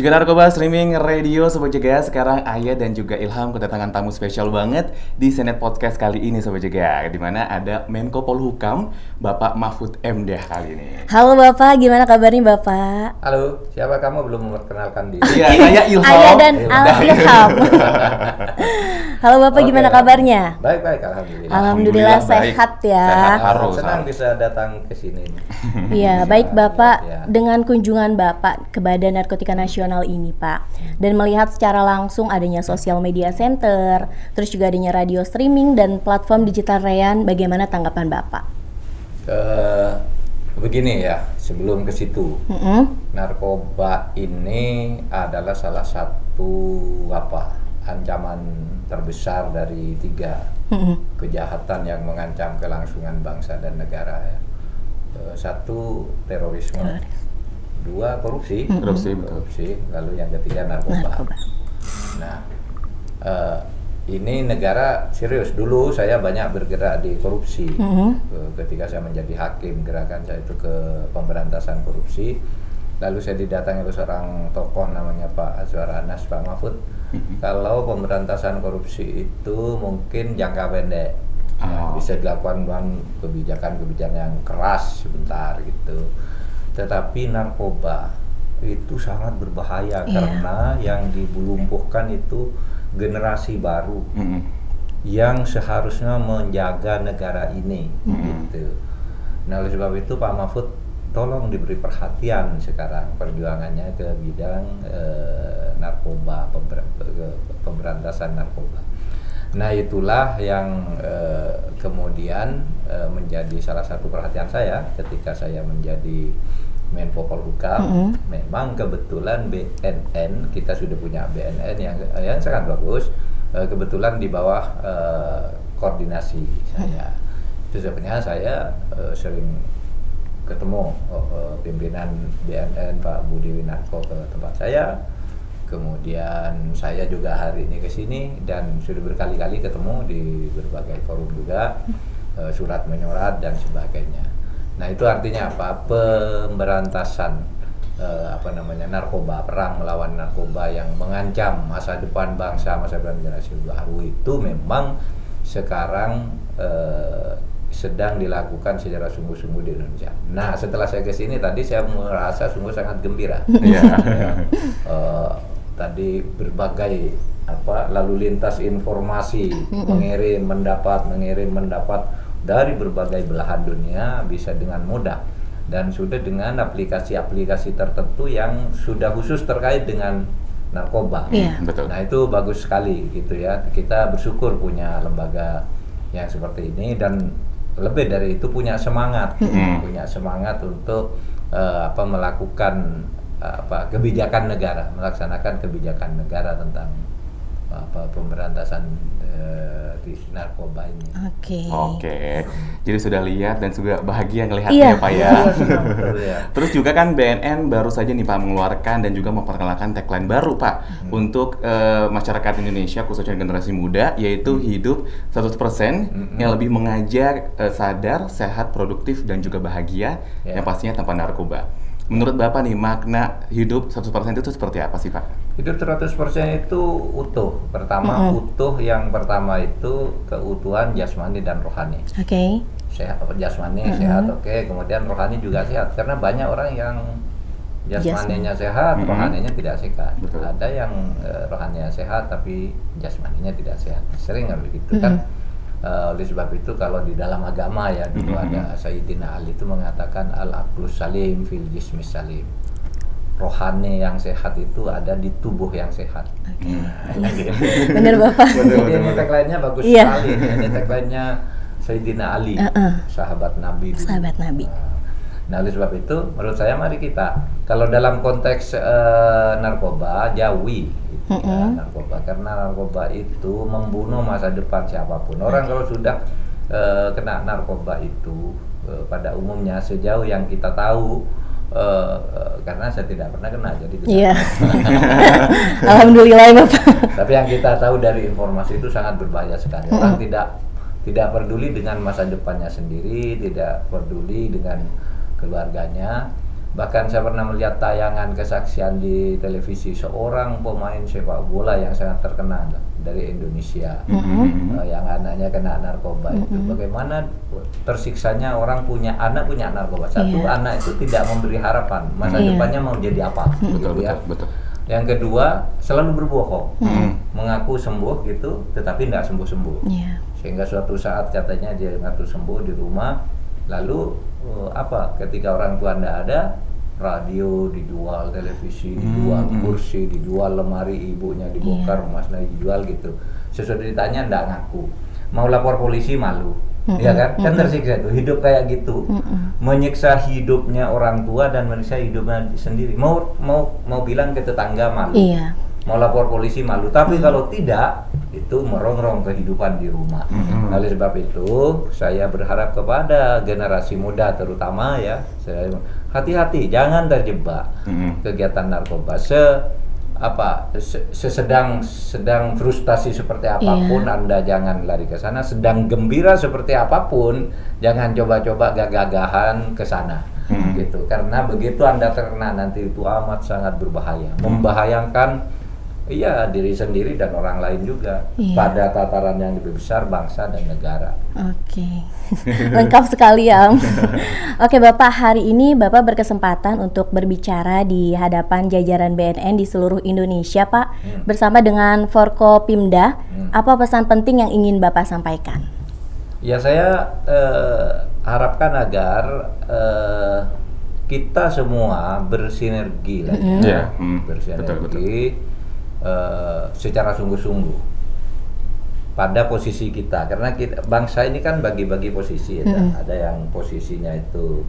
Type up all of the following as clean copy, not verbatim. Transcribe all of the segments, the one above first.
Juga Narkoba Streaming Radio Sobat Jaga. Sekarang Ayah dan juga Ilham kedatangan tamu spesial banget di Senet Podcast kali ini Sobat Jaga, di mana ada Menko Polhukam Bapak Mahfud MD kali ini. Halo Bapak, gimana kabarnya Bapak? Halo, siapa kamu belum memperkenalkan diri? Iya, saya Ilham. Ayah dan Ilham. Halo Bapak, gimana kabarnya? Baik, alhamdulillah. Alhamdulillah baik. Sehat ya. Sehat harus. Senang bisa datang ke sini. Iya, baik Bapak. Ya. Dengan kunjungan Bapak ke Badan Narkotika Nasional ini Pak, dan melihat secara langsung adanya Social Media Center, terus juga adanya radio streaming dan platform digital Rayan, bagaimana tanggapan Bapak? Begini ya, sebelum ke situ, narkoba ini adalah salah satu ancaman terbesar dari 3 kejahatan yang mengancam kelangsungan bangsa dan negara ya. 1, terorisme, 2, korupsi, lalu yang ketiga narkoba. Nah, ini negara serius. Dulu saya banyak bergerak di korupsi. Ketika saya menjadi hakim, gerakan saya itu ke pemberantasan korupsi. Lalu saya didatangi oleh seorang tokoh namanya Pak Azwar Anas, Pak Mahfud. Kalau pemberantasan korupsi itu mungkin jangka pendek, bisa dilakukan dengan kebijakan-kebijakan yang keras sebentar gitu. Tetapi narkoba itu sangat berbahaya karena yang dilumpuhkan itu generasi baru yang seharusnya menjaga negara ini gitu. Nah, oleh sebab itu Pak Mahfud tolong diberi perhatian sekarang perjuangannya ke bidang narkoba, pemberantasan narkoba. Nah, itulah yang kemudian menjadi salah satu perhatian saya ketika saya menjadi Menko Polhukam. Memang kebetulan BNN, kita sudah punya BNN yang sangat bagus, kebetulan di bawah koordinasi saya. Itu sebenarnya saya sering ketemu pimpinan BNN Pak Budi Winarko ke tempat saya. Kemudian saya juga hari ini ke sini dan sudah berkali-kali ketemu di berbagai forum juga, surat menyurat dan sebagainya. Nah, itu artinya apa? Pemberantasan narkoba, perang melawan narkoba yang mengancam masa depan bangsa, masa depan generasi baru itu memang sekarang sedang dilakukan secara sungguh-sungguh di Indonesia. Nah, setelah saya ke sini tadi saya merasa sungguh sangat gembira. Tadi berbagai lalu lintas informasi mengirim mendapat dari berbagai belahan dunia bisa dengan mudah, dan sudah dengan aplikasi-aplikasi tertentu yang sudah khusus terkait dengan narkoba. Betul. Nah, itu bagus sekali gitu ya. Kita bersyukur punya lembaga yang seperti ini, dan lebih dari itu punya semangat untuk melakukan kebijakan negara, melaksanakan kebijakan negara tentang pemberantasan narkoba ini. Oke. Jadi sudah lihat dan juga bahagia ngelihatnya Pak ya. Terus juga kan BNN baru saja nih Pak mengeluarkan dan juga memperkenalkan tagline baru Pak untuk masyarakat Indonesia khususnya generasi muda, yaitu hidup 100% yang lebih mengajak sadar, sehat, produktif dan juga bahagia yang pastinya tanpa narkoba. Menurut Bapak nih, makna hidup 100% itu seperti apa sih Pak? Hidup 100% itu utuh. Utuh, yang pertama itu keutuhan jasmani dan rohani. Sehat, jasmani sehat, kemudian rohani juga sehat. Karena banyak orang yang jasmaninya sehat, rohaninya tidak sehat. Ada yang rohaninya sehat tapi jasmaninya tidak sehat. Sering kan begitu kan? Oleh sebab itu kalau di dalam agama ya, dulu ada Sayyidina Ali itu mengatakan al-aqlus salim fil jismis salim. Rohani yang sehat itu ada di tubuh yang sehat. Benar Bapak. Jadi ini tagline-nya bagus sekali. Ini tagline-nya Sayyidina Ali, sahabat Nabi dulu. Sahabat Nabi. Nah, oleh sebab itu menurut saya mari kita, kalau dalam konteks narkoba, jauhi narkoba, karena narkoba itu membunuh masa depan siapapun. Orang kalau sudah kena narkoba itu pada umumnya, sejauh yang kita tahu, karena saya tidak pernah kena, jadi Alhamdulillah Bapak. Tapi yang kita tahu dari informasi itu sangat berbahaya sekali. Orang tidak peduli dengan masa depannya sendiri, tidak peduli dengan keluarganya, Bahkan saya pernah melihat tayangan kesaksian di televisi seorang pemain sepak bola yang sangat terkenal dari Indonesia, yang anaknya kena narkoba itu. Bagaimana tersiksanya orang punya anak narkoba. Satu, anak itu tidak memberi harapan masa depannya mau jadi apa, gitu ya. Betul. Yang kedua, selalu berbohong, mengaku sembuh gitu, tetapi tidak sembuh-sembuh. Sehingga suatu saat katanya dia ngaku sembuh di rumah, lalu ketika orang tua tidak ada, radio dijual, televisi dijual, kursi dijual, lemari ibunya dibongkar, emasnya dijual gitu. Sesudah ditanya tidak ngaku, mau lapor polisi malu, ya kan? Kan tersiksa itu, hidup kayak gitu, menyiksa hidupnya orang tua dan menyiksa hidupnya sendiri. Mau bilang ke tetangga malu, mau lapor polisi malu, tapi kalau tidak itu merongrong kehidupan di rumah. Oleh sebab itu saya berharap kepada generasi muda terutama ya, saya hati-hati jangan terjebak kegiatan narkoba. Sedang frustasi seperti apapun Anda jangan lari ke sana, sedang gembira seperti apapun jangan coba-coba gagah-gagahan ke sana. Gitu. Karena begitu Anda terkena nanti itu amat sangat berbahaya, membahayakan diri sendiri dan orang lain juga pada tataran yang lebih besar, bangsa dan negara. Oke. Lengkap sekali ya Om. Oke Bapak, hari ini Bapak berkesempatan untuk berbicara di hadapan jajaran BNN di seluruh Indonesia Pak, bersama dengan Forkopimda. Apa pesan penting yang ingin Bapak sampaikan? Ya, saya harapkan agar kita semua bersinergi lagi, bersinergi secara sungguh-sungguh pada posisi kita, karena bangsa ini kan bagi-bagi posisi ya. Ada yang posisinya itu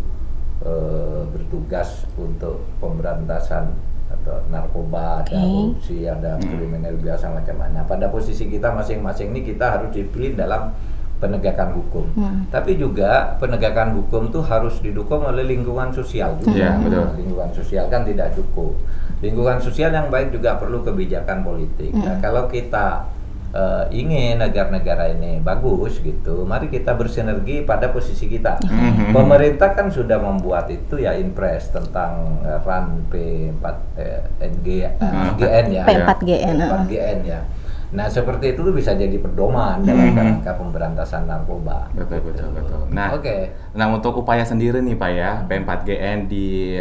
bertugas untuk pemberantasan atau narkoba, ada korupsi, ada kriminal biasa macam-macam. Pada posisi kita masing-masing ini kita harus dipilih dalam penegakan hukum. Tapi juga penegakan hukum tuh harus didukung oleh lingkungan sosial juga. Lingkungan sosial kan tidak cukup. Lingkungan sosial yang baik juga perlu kebijakan politik. Nah, kalau kita ingin agar negara ini bagus gitu, mari kita bersinergi pada posisi kita. Pemerintah kan sudah membuat itu ya, impres tentang RAN P4GN ya. P4GN ya. Nah, seperti itu bisa jadi pedoman dalam rangka pemberantasan narkoba. Betul. Nah, nah untuk upaya sendiri nih Pak ya, P4GN di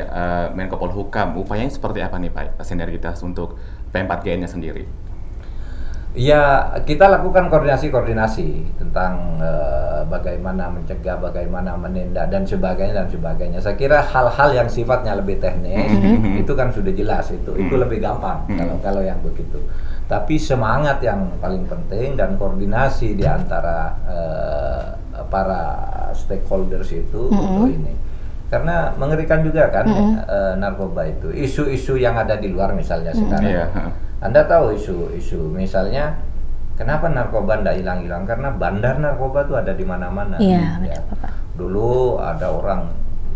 Menko Polhukam, upayanya seperti apa nih Pak? Sinergitas untuk P4GN-nya sendiri? Ya, kita lakukan koordinasi tentang bagaimana mencegah, bagaimana menindak dan sebagainya. Saya kira hal-hal yang sifatnya lebih teknis itu kan sudah jelas, itu lebih gampang kalau yang begitu. Tapi semangat yang paling penting dan koordinasi di antara para stakeholders itu untuk ini. Karena mengerikan juga kan narkoba itu. Isu-isu yang ada di luar misalnya sekarang. Anda tahu isu-isu misalnya kenapa narkoba tidak hilang-hilang? Karena bandar narkoba itu ada di mana-mana. Dulu ada orang,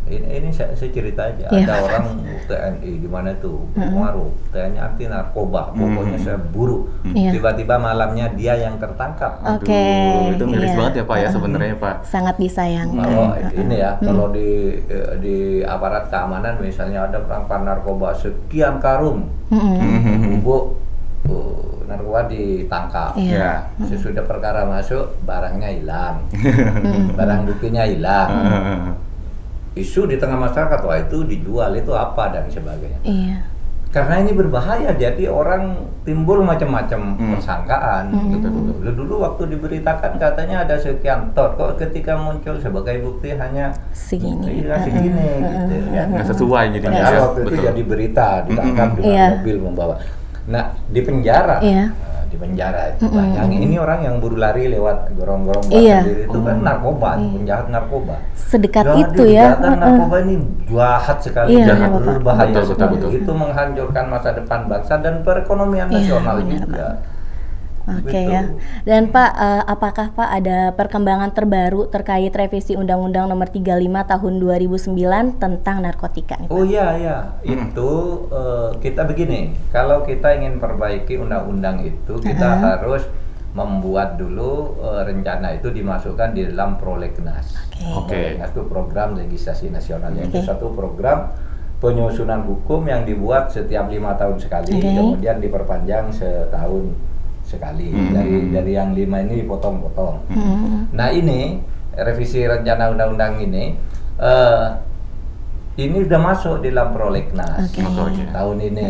ini saya cerita aja, ada orang TNI di mana itu, Pengaruh, TNI anti narkoba, pokoknya saya buru. Tiba-tiba malamnya dia yang tertangkap. Itu miris banget ya Pak ya sebenarnya Pak. Sangat disayangkan. Kalau ini ya, kalau di aparat keamanan misalnya ada perangkat narkoba sekian karung, bubuk narkoba ditangkap. Sesudah perkara masuk, barangnya hilang, barang buktinya hilang. Isu di tengah masyarakat, wah itu dijual, itu apa dan sebagainya. Karena ini berbahaya, jadi orang timbul macam-macam persangkaan. Dulu waktu diberitakan katanya ada sekian ton, kok ketika muncul sebagai bukti hanya segini gitu ya. Nggak sesuai gitu ya. Waktu itu jadi berita, ditangkap dengan mobil membawa. Nah, di penjara. Di penjara itu yang ini orang yang buru lari lewat gorong-gorong sendiri itu kan narkoba, penjahat narkoba. Sedekat itu ya. Narkoba ini jahat sekali, jahat berbahaya sekali. Itu menghancurkan masa depan bangsa dan perekonomian nasional juga. Ya. Dan Pak, apakah Pak ada perkembangan terbaru terkait revisi Undang-Undang Nomor 35 Tahun 2009 tentang narkotika? Oh iya, itu kita begini, kalau kita ingin perbaiki undang-undang itu, kita harus membuat dulu rencana itu dimasukkan di dalam prolegnas. Prolegnas itu program legislasi nasional, itu satu program penyusunan hukum yang dibuat setiap 5 tahun sekali, kemudian diperpanjang setahun sekali. Dari yang 5 ini dipotong-potong. Nah ini revisi rencana undang-undang ini udah masuk di dalam prolegnas tahun ini.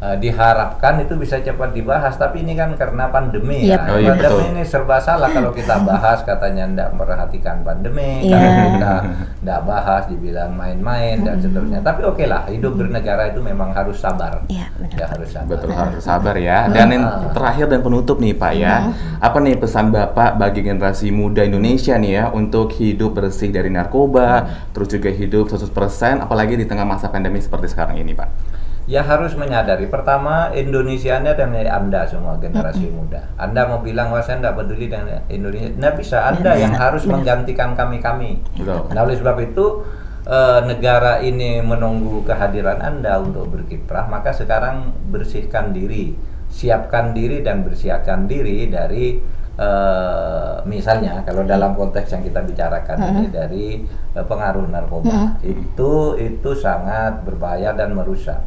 Diharapkan itu bisa cepat dibahas, tapi ini kan karena pandemi pandemi ini serba salah. Kalau kita bahas katanya tidak memperhatikan pandemi, kalau kita tidak bahas dibilang main-main dan seterusnya. Tapi oke lah, hidup bernegara itu memang harus sabar. Harus sabar. Betul, harus sabar ya. Dan yang terakhir dan penutup nih Pak ya, apa nih pesan Bapak bagi generasi muda Indonesia nih ya untuk hidup bersih dari narkoba, terus juga hidup 100%, apalagi di tengah masa pandemi seperti sekarang ini Pak? Ya harus menyadari, pertama Indonesia dan Anda semua generasi muda. Anda mau bilang wah saya tidak peduli dengan Indonesia, nggak bisa. Anda yang harus menggantikan kami. Nah oleh sebab itu negara ini menunggu kehadiran Anda untuk berkiprah. Maka sekarang bersihkan diri, siapkan diri dan bersiapkan diri dari misalnya kalau dalam konteks yang kita bicarakan ini dari pengaruh narkoba. Itu sangat berbahaya dan merusak.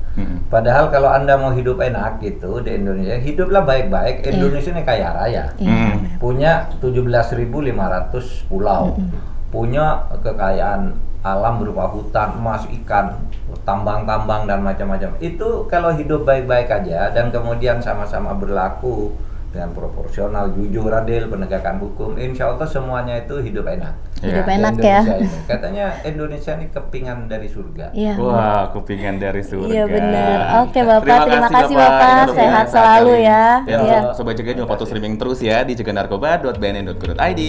Padahal kalau Anda mau hidup enak gitu di Indonesia, hiduplah baik-baik. Indonesia ini kaya raya, punya 17.500 pulau, punya kekayaan alam berupa hutan, emas, ikan, tambang-tambang dan macam-macam. Itu kalau hidup baik-baik aja dan kemudian sama-sama berlaku dengan proporsional, jujur, adil, penegakan hukum, insya Allah semuanya itu hidup enak. Hidup enak ya. Katanya Indonesia ini kepingan dari surga. Wah, kepingan dari surga. Iya benar. Oke Bapak, terima kasih Bapak. Sehat selalu ya. Dan Sobat Cegah juga patuh streaming terus ya di cegahnarkoba.bnn.go.id.